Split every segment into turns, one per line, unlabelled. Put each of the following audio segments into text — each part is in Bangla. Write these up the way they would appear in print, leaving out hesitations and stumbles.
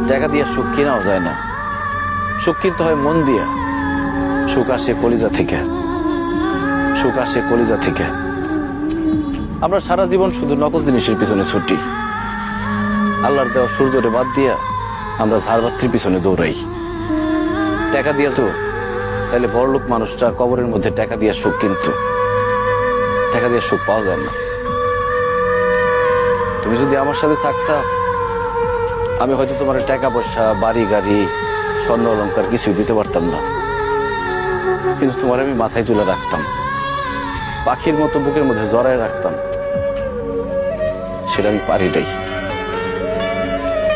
টাকা দিয়ে সুখ কেনাও যায় না, সুখ কিনতে হয় মন দিয়া। সুখ আসে কলিজা থেকে, সুখ আসে কলিজা থেকে। আমরা সারা জীবন শুধু নকল জিনিসের পিছনে ছুটি, আল্লাহর দেওয়া সূর্যরে বাদ দিয়া আমরা ঝাড়বাতির পিছনে দৌড়াই। টাকা দিয়ে তো তাহলে বড়লোক মানুষটা কবরের মধ্যে টাকা দিয়ে সুখ কিনতো, টাকা দিয়ে সুখ পাওয়া যায় না। তুমি যদি আমার সাথে থাকতা, আমি হয়তো তোমার টাকা পয়সা, বাড়ি গাড়ি, স্বর্ণ অলংকার কিছুই দিতে পারতাম না, কিন্তু তোমার আমি মাথায় তুলে রাখতাম, পাখির মতো বুকের মধ্যে জড়ায় রাখতাম। সেটা আমি পারি নাই,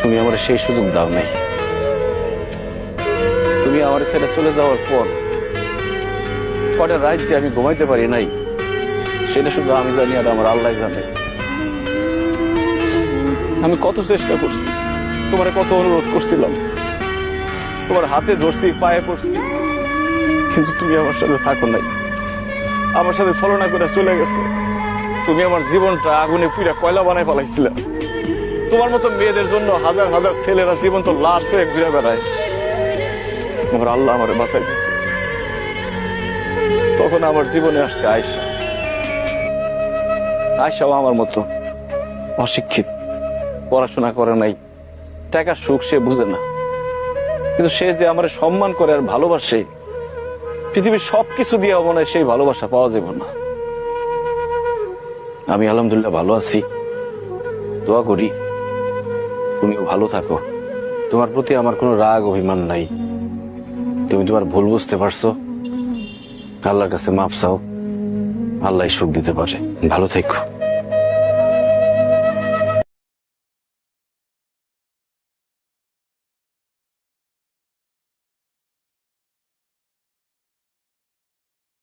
তুমি আমার সেই সুযোগ দাও নাই। তুমি আমার ছেড়ে চলে যাওয়ার পর কটা রাত যে আমি ঘুমাইতে পারি নাই, সেটা শুধু আমি জানি আর আমার আল্লাহ জানে। আমি কত চেষ্টা করছি, তোমার কত অনুরোধ করছিলাম, তোমার হাতে ধরছি, পায়ে পড়ছি, কিন্তু তুমি আমার সাথে থাকো নাই, আমার সাথে ছলনা করে চলে গেছো। তুমি আমার জীবনটা আগুনে পুড়া কয়লা বানায় ফেলাইছিলে। তোমার মতো মেয়েদের জন্য হাজার হাজার ছেলেরা জীবন তো লাশ হয়ে ঘুরে বেড়ায়। আমার আল্লাহ আমারে বাঁচাই দিচ্ছে। তখন আমার জীবনে আসছে আয়েশা। আয়েশাও আমার মতো অশিক্ষিত, পড়াশোনা করে নাই, টাকার সুখ সে বুঝে না, কিন্তু সে যে আমার সম্মান করে আর ভালোবাসে, পৃথিবীর সবকিছু দিয়ে মনে হয় সেই ভালোবাসা পাওয়া যাবে না। আমি আলহামদুলিল্লাহ ভালো আছি, দোয়া করি তুমিও ভালো থাকো। তোমার প্রতি আমার কোনো রাগ অভিমান নাই, তুমি তোমার ভুল বুঝতে পারছো, আল্লাহর কাছে মাফ চাও, আল্লাহ সুখ দিতে পারে। ভালো থেকো।